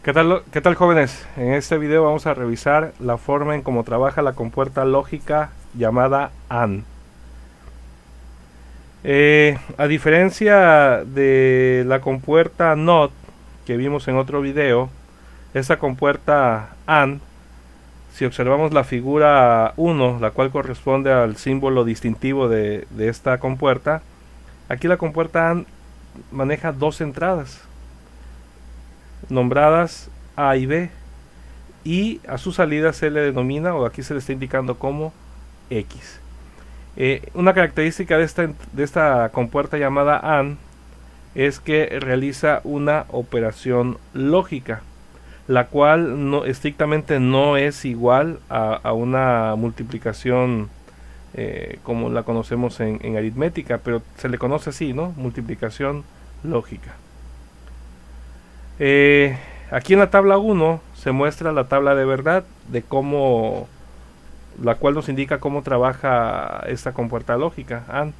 ¿Qué tal, jóvenes? En este video vamos a revisar la forma en cómo trabaja la compuerta lógica llamada AND. A diferencia de la compuerta NOT que vimos en otro video, esta compuerta AND, si observamos la figura 1, la cual corresponde al símbolo distintivo de esta compuerta, aquí la compuerta AND maneja dos entradas nombradas A y B, y a su salida se le denomina, o aquí se le está indicando como X. Una característica de esta compuerta llamada AND es que realiza una operación lógica, la cual estrictamente no es igual a una multiplicación como la conocemos en aritmética, pero se le conoce así, ¿no? Multiplicación lógica. Aquí en la tabla 1 se muestra la tabla de verdad de cómo, la cual nos indica cómo trabaja esta compuerta lógica AND.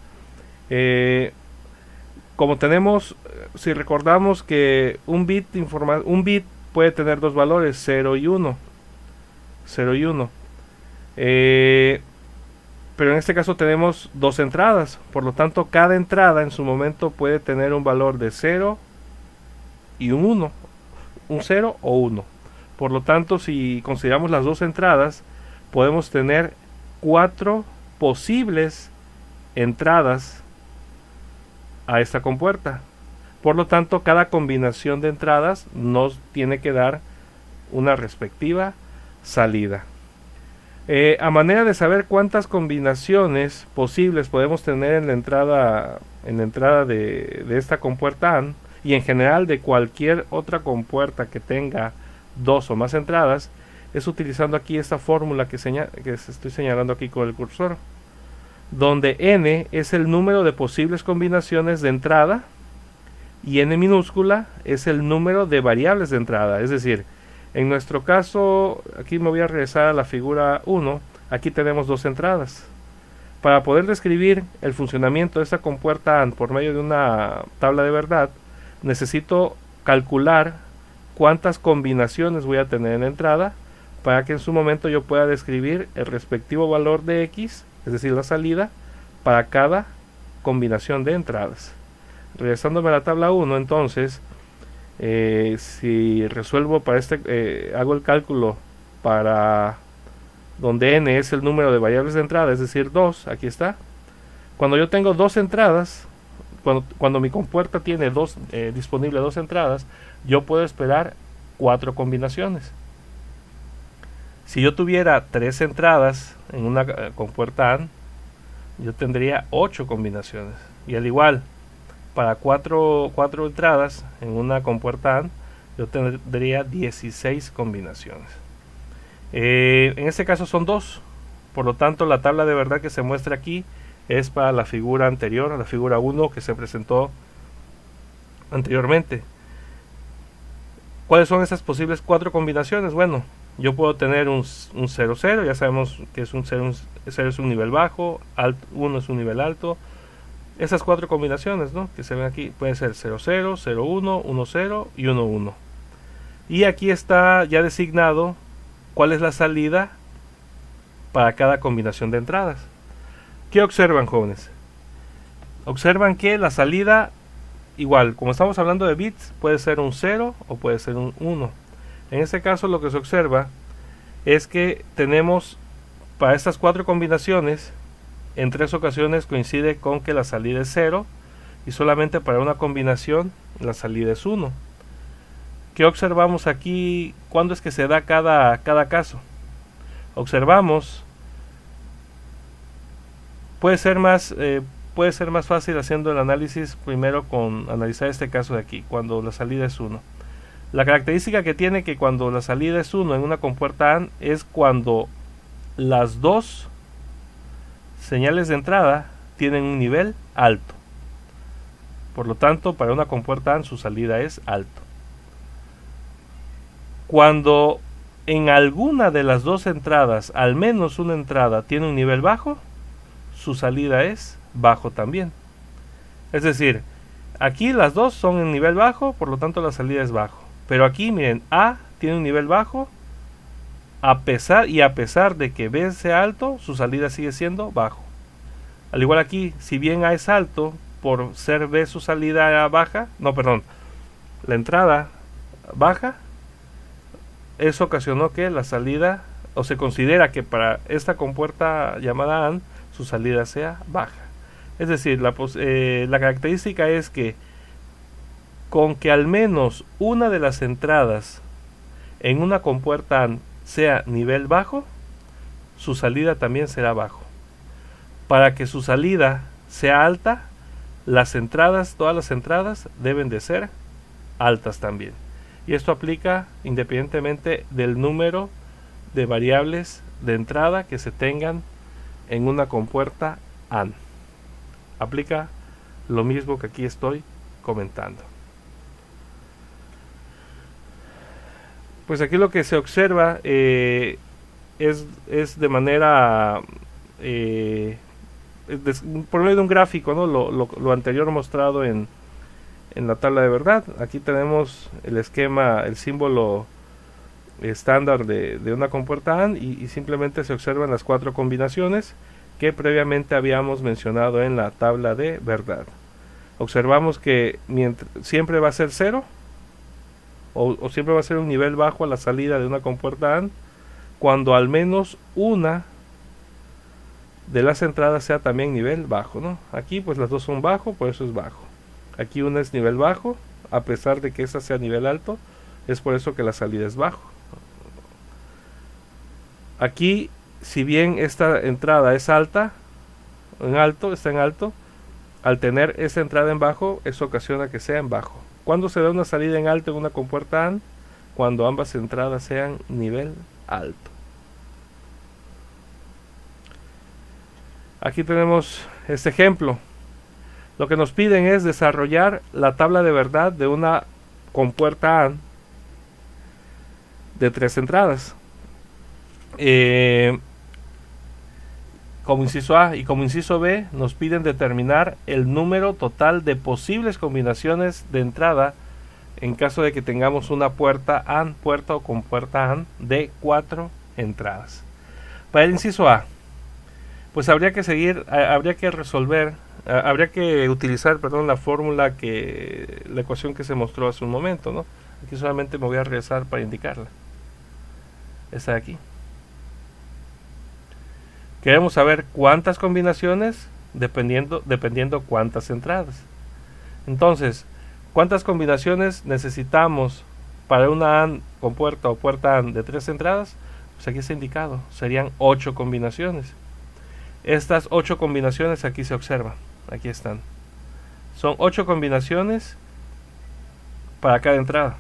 Como tenemos, si recordamos que un bit puede tener dos valores, 0 y 1. 0 y 1. Pero en este caso tenemos dos entradas, por lo tanto cada entrada en su momento puede tener un valor de 0 y un 1, un 0 o 1. Por lo tanto, si consideramos las dos entradas, podemos tener 4 posibles entradas a esta compuerta. Por lo tanto, cada combinación de entradas nos tiene que dar una respectiva salida. A manera de saber cuántas combinaciones posibles podemos tener en la entrada de esta compuerta AND, y en general de cualquier otra compuerta que tenga dos o más entradas, es utilizando aquí esta fórmula que estoy señalando aquí con el cursor, donde n es el número de posibles combinaciones de entrada y n minúscula es el número de variables de entrada. Es decir, en nuestro caso, aquí me voy a regresar a la figura 1, aquí tenemos dos entradas. Para poder describir el funcionamiento de esta compuerta AND por medio de una tabla de verdad, necesito calcular cuántas combinaciones voy a tener en la entrada para que en su momento yo pueda describir el respectivo valor de X, es decir, la salida, para cada combinación de entradas. Regresándome a la tabla 1, entonces, si resuelvo para hago el cálculo para donde n es el número de variables de entrada, es decir, 2, aquí está. Cuando yo tengo dos entradas, cuando mi compuerta tiene disponible dos entradas, yo puedo esperar 4 combinaciones. Si yo tuviera 3 entradas en una compuerta AND, yo tendría 8 combinaciones. Y al igual, para 4 entradas en una compuerta AND, yo tendría 16 combinaciones. En este caso son 2. Por lo tanto, la tabla de verdad que se muestra aquí es para la figura anterior, la figura 1 que se presentó anteriormente. ¿Cuáles son esas posibles 4 combinaciones? Bueno, yo puedo tener un 0, 0, ya sabemos que es un 0 es un nivel bajo, 1 es un nivel alto. Esas 4 combinaciones, ¿no?, que se ven aquí pueden ser 0, 0, 0, 1, 1, 0 y 1, 1. Y aquí está ya designado cuál es la salida para cada combinación de entradas. ¿Qué observan, jóvenes? Observan que la salida, igual, como estamos hablando de bits, puede ser un 0 o puede ser un 1. En este caso lo que se observa es que tenemos para estas 4 combinaciones, en 3 ocasiones coincide con que la salida es 0 y solamente para una combinación la salida es 1. ¿Qué observamos aquí? ¿Cuándo es que se da cada caso? Observamos, puede ser más fácil haciendo el análisis primero con analizar este caso de aquí, cuando la salida es 1. La característica que tiene que cuando la salida es 1 en una compuerta AND es cuando las dos señales de entrada tienen un nivel alto. Por lo tanto, para una compuerta AND su salida es alto. Cuando en alguna de las dos entradas, al menos una entrada, tiene un nivel bajo, su salida es bajo también. Es decir, aquí las dos son en nivel bajo, por lo tanto la salida es bajo. Pero aquí miren, A tiene un nivel bajo, a pesar de que B sea alto, su salida sigue siendo bajo. Al igual aquí, si bien A es alto, por ser B su salida baja, la entrada baja, eso ocasionó que la salida, o se considera que para esta compuerta llamada AND, su salida sea baja. Es decir, la característica es que con que al menos una de las entradas en una compuerta AND sea nivel bajo, su salida también será bajo. Para que su salida sea alta, todas las entradas deben de ser altas también. Y esto aplica independientemente del número de variables de entrada que se tengan en una compuerta AND. Aplica lo mismo que aquí estoy comentando. Pues aquí lo que se observa es de manera por medio de un gráfico, ¿no? Lo anterior mostrado en la tabla de verdad. Aquí tenemos el esquema, el símbolo estándar de una compuerta AND y simplemente se observan las 4 combinaciones que previamente habíamos mencionado en la tabla de verdad. Observamos que siempre va a ser 0 o siempre va a ser un nivel bajo a la salida de una compuerta AND cuando al menos una de las entradas sea también nivel bajo, ¿no? Aquí pues las dos son bajo, por eso es bajo. Aquí una es nivel bajo, a pesar de que esta sea nivel alto, es por eso que la salida es bajo. Aquí, si bien esta entrada es alta, está en alto, al tener esa entrada en bajo, eso ocasiona que sea en bajo. ¿Cuándo se da una salida en alto en una compuerta AND? Cuando ambas entradas sean nivel alto. Aquí tenemos este ejemplo. Lo que nos piden es desarrollar la tabla de verdad de una compuerta AND de 3 entradas. Como inciso A y como inciso B nos piden determinar el número total de posibles combinaciones de entrada en caso de que tengamos una puerta o compuerta AND de 4 entradas. Para el inciso A, pues habría que utilizar la fórmula la ecuación que se mostró hace un momento, ¿no? Aquí solamente me voy a regresar para indicarla. Esta de aquí. Queremos saber cuántas combinaciones dependiendo cuántas entradas. Entonces, ¿cuántas combinaciones necesitamos para una AND compuerta o puerta AND de 3 entradas? Pues aquí está indicado, serían 8 combinaciones. Estas 8 combinaciones aquí se observan, aquí están. Son 8 combinaciones para cada entrada.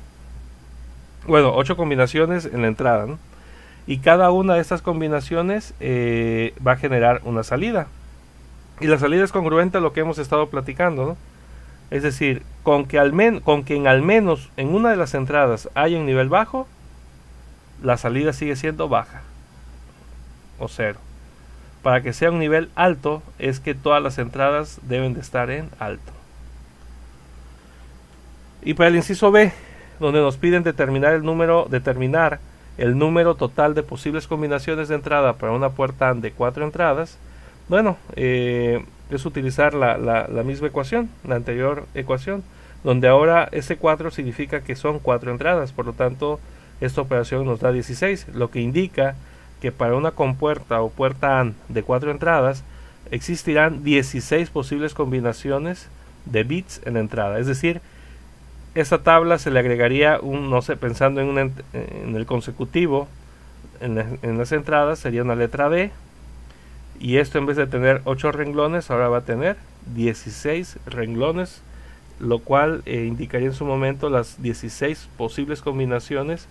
Bueno, 8 combinaciones en la entrada, ¿no? Y cada una de estas combinaciones va a generar una salida. Y la salida es congruente a lo que hemos estado platicando, ¿no? Es decir, con que en al menos en una de las entradas haya un nivel bajo, la salida sigue siendo baja o 0. Para que sea un nivel alto es que todas las entradas deben de estar en alto. Y para el inciso B, donde nos piden determinar el número total de posibles combinaciones de entrada para una puerta AND de 4 entradas, bueno, es utilizar la misma ecuación, la anterior ecuación, donde ahora ese 4 significa que son 4 entradas, por lo tanto esta operación nos da 16, lo que indica que para una compuerta o puerta AND de 4 entradas existirán 16 posibles combinaciones de bits en la entrada. Es decir, esta tabla se le agregaría pensando en el consecutivo, en las entradas sería una letra D, y esto en vez de tener 8 renglones ahora va a tener 16 renglones, lo cual indicaría en su momento las 16 posibles combinaciones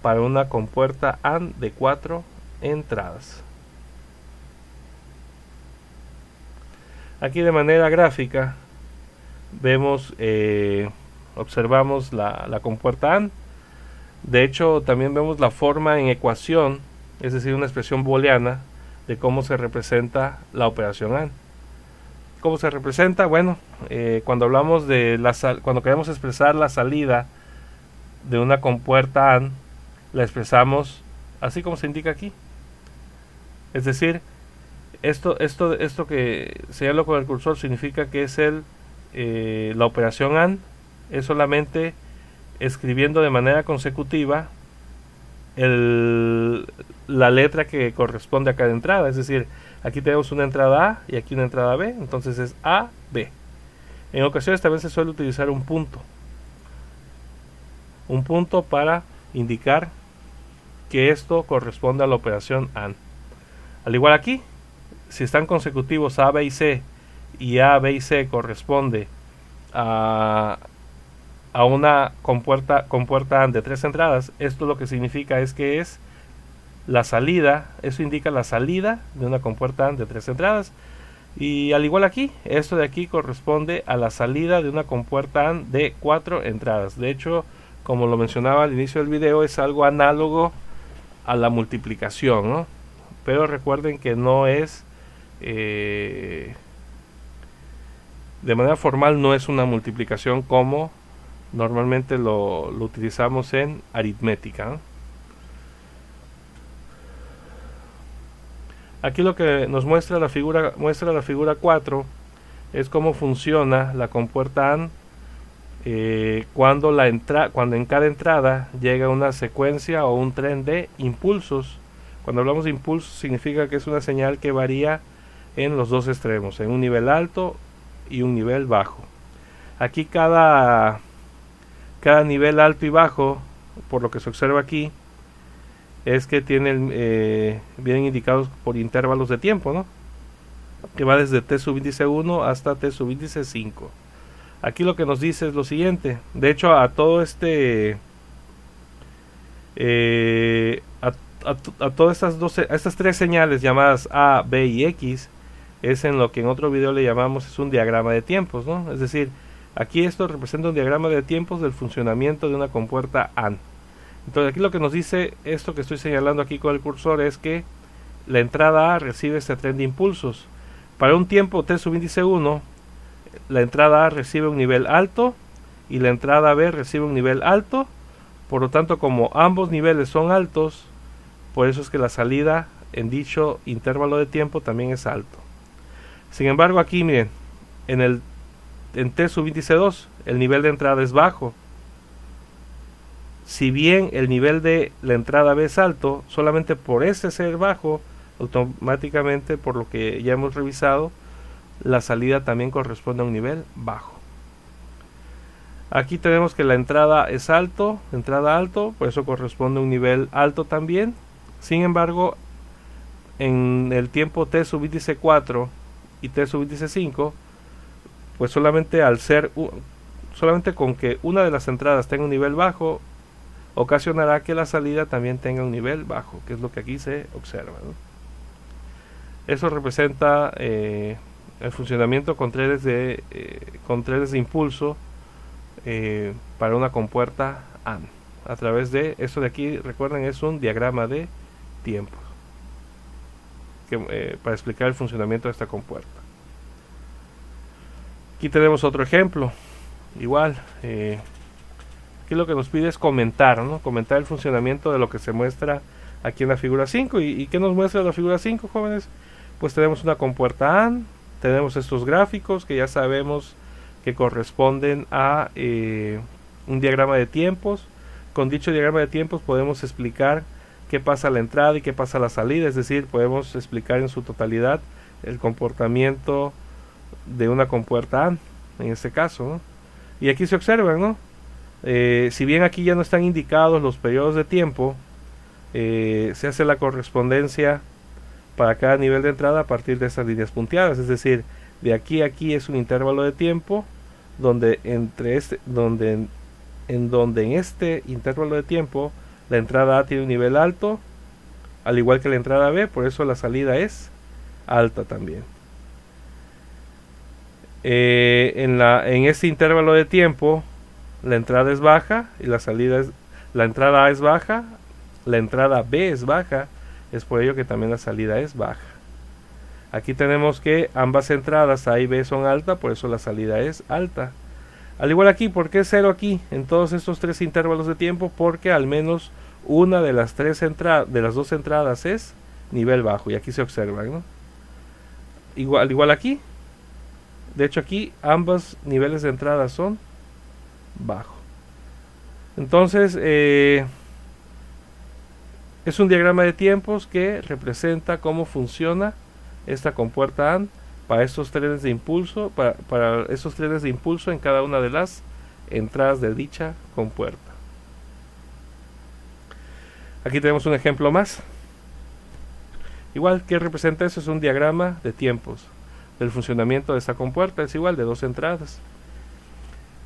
para una compuerta AND de 4 entradas. Aquí de manera gráfica observamos la compuerta AND. De hecho, también vemos la forma en ecuación, es decir, una expresión booleana de cómo se representa la operación AND. ¿Cómo se representa? Bueno, cuando hablamos cuando queremos expresar la salida de una compuerta AND la expresamos así como se indica aquí. Es decir, esto que señalo con el cursor significa que es la operación AND es solamente escribiendo de manera consecutiva la letra que corresponde a cada entrada. Es decir, aquí tenemos una entrada A y aquí una entrada B, entonces es A, B. En ocasiones también se suele utilizar un punto para indicar que esto corresponde a la operación AND. Al igual aquí, si están consecutivos A, B y C, y A, B y C corresponde a una compuerta AND de 3 entradas, esto lo que significa es que es la salida, eso indica la salida de una compuerta AND de 3 entradas. Y al igual aquí, esto de aquí corresponde a la salida de una compuerta AND de 4 entradas. De hecho, como lo mencionaba al inicio del video, es algo análogo a la multiplicación, ¿no? Pero recuerden que no es de manera formal, no es una multiplicación como normalmente lo utilizamos en aritmética, ¿no? Aquí lo que nos muestra la figura 4 es cómo funciona la compuerta AND cuando en cada entrada llega una secuencia o un tren de impulsos. Cuando hablamos de impulsos significa que es una señal que varía en los dos extremos, en un nivel alto y un nivel bajo. Aquí cada nivel alto y bajo, por lo que se observa aquí, es que vienen indicados por intervalos de tiempo, ¿no? Que va desde t subíndice 1 hasta t subíndice 5. Aquí lo que nos dice es lo siguiente. De hecho, a todo a todas estas tres señales llamadas A, B y X es en lo que en otro video le llamamos es un diagrama de tiempos, ¿no? Es decir, aquí esto representa un diagrama de tiempos del funcionamiento de una compuerta AND. Entonces aquí lo que nos dice esto que estoy señalando aquí con el cursor es que la entrada A recibe este tren de impulsos. Para un tiempo t subíndice 1, la entrada A recibe un nivel alto y la entrada B recibe un nivel alto. Por lo tanto, como ambos niveles son altos, por eso es que la salida en dicho intervalo de tiempo también es alto. Sin embargo, aquí miren, en t subíndice 2 el nivel de entrada es bajo. Si bien el nivel de la entrada B es alto, solamente por ese ser bajo, automáticamente, por lo que ya hemos revisado, la salida también corresponde a un nivel bajo. Aquí tenemos que la entrada es alto, por eso corresponde a un nivel alto también. Sin embargo, en el tiempo t subíndice 4 y t subíndice 5, pues solamente con que una de las entradas tenga un nivel bajo, ocasionará que la salida también tenga un nivel bajo, que es lo que aquí se observa, ¿no? Eso representa el funcionamiento con trenes de impulso para una compuerta AND. A través de esto de aquí, recuerden, es un diagrama de tiempos para explicar el funcionamiento de esta compuerta. Aquí tenemos otro ejemplo. Igual, aquí lo que nos pide es comentar, ¿no? Comentar el funcionamiento de lo que se muestra aquí en la figura 5. ¿Y qué nos muestra la figura 5, jóvenes? Pues tenemos una compuerta AND, tenemos estos gráficos que ya sabemos que corresponden a un diagrama de tiempos. Con dicho diagrama de tiempos podemos explicar qué pasa a la entrada y qué pasa a la salida, es decir, podemos explicar en su totalidad el comportamiento de una compuerta AND, en este caso, ¿no? Y aquí se observan, ¿no? Si bien aquí ya no están indicados los periodos de tiempo, se hace la correspondencia para cada nivel de entrada a partir de estas líneas punteadas, es decir, de aquí a aquí es un intervalo de tiempo donde en este intervalo de tiempo la entrada A tiene un nivel alto, al igual que la entrada B, por eso la salida es alta también. En este intervalo de tiempo la entrada es baja y la entrada A es baja, la entrada B es baja, es por ello que también la salida es baja. Aquí tenemos que ambas entradas A y B son altas, por eso la salida es alta. Al igual aquí, ¿por qué 0 aquí en todos estos tres intervalos de tiempo? Porque al menos una de las dos entradas es nivel bajo, y aquí se observan, ¿no? Igual aquí, de hecho aquí ambos niveles de entrada son bajo. Entonces es un diagrama de tiempos que representa cómo funciona esta compuerta AND para estos trenes de impulso, para esos trenes de impulso en cada una de las entradas de dicha compuerta. Aquí tenemos un ejemplo más. Igual, ¿qué representa eso? Es un diagrama de tiempos del funcionamiento de esta compuerta. Es igual, de dos entradas.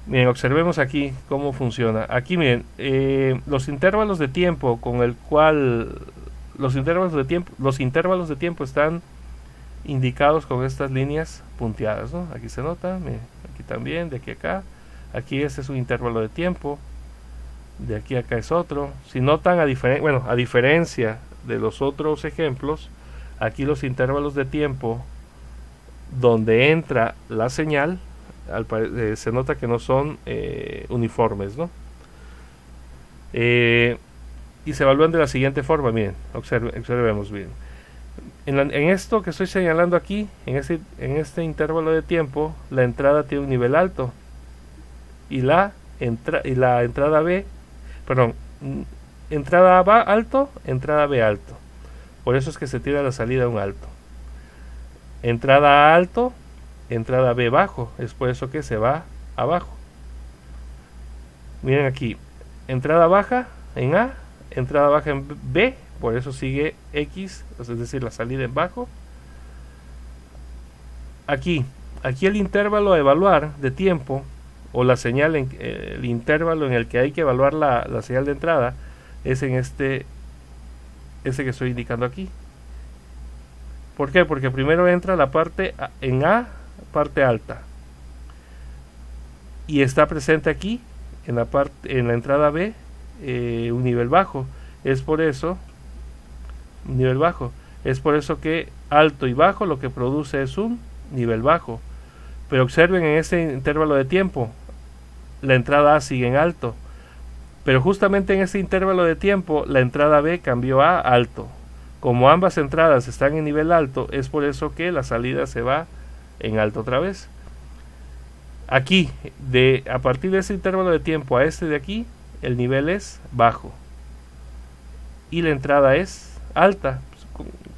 Miren, observemos aquí cómo funciona. Aquí miren, los intervalos de tiempo con el cual los intervalos de tiempo están indicados con estas líneas punteadas, ¿no? Aquí se nota, miren, aquí también, de aquí a acá. Aquí este es un intervalo de tiempo, de aquí a acá es otro. Si notan, a diferencia de los otros ejemplos, aquí los intervalos de tiempo donde entra la señal se nota que no son uniformes, ¿no? Y se evalúan de la siguiente forma. Miren, observemos bien. En esto que estoy señalando aquí, en este intervalo de tiempo, la entrada tiene un nivel alto y la entrada B, perdón, entrada A alto, entrada B alto. Por eso es que se tira la salida a un alto. Entrada A alto, entrada B bajo, es por eso que se va abajo. Miren aquí, entrada baja en A, entrada baja en B, por eso sigue X, es decir, la salida en bajo. Aquí el intervalo a evaluar de tiempo, o la señal, el intervalo en el que hay que evaluar la señal de entrada, es en este que estoy indicando aquí. ¿Por qué? Porque primero entra la parte en A, parte alta, y está presente aquí en la entrada B un nivel bajo. Es por eso que alto y bajo lo que produce es un nivel bajo. Pero observen, en este intervalo de tiempo la entrada A sigue en alto, pero justamente en este intervalo de tiempo la entrada B cambió a alto. Como ambas entradas están en nivel alto, es por eso que la salida se va en alto otra vez. Aquí, a partir de ese intervalo de tiempo a este de aquí, el nivel es bajo y la entrada es alta.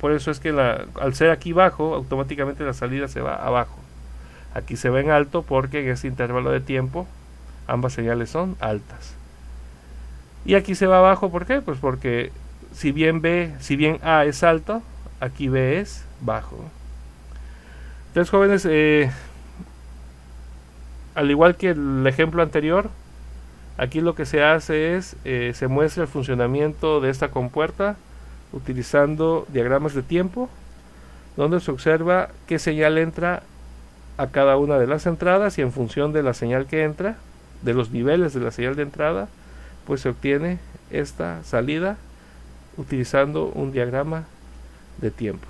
Por eso es que al ser aquí bajo, automáticamente la salida se va abajo. Aquí se va en alto porque en ese intervalo de tiempo ambas señales son altas. Y aquí se va abajo, ¿por qué? Pues porque si bien A es alto, aquí B es bajo. Entonces, jóvenes, al igual que el ejemplo anterior, aquí lo que se hace es se muestra el funcionamiento de esta compuerta utilizando diagramas de tiempo, donde se observa qué señal entra a cada una de las entradas, y en función de la señal que entra, de los niveles de la señal de entrada, pues se obtiene esta salida utilizando un diagrama de tiempos.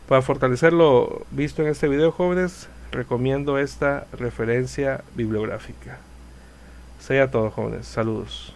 Para fortalecer lo visto en este video, jóvenes, recomiendo esta referencia bibliográfica. Sea todo, jóvenes. Saludos.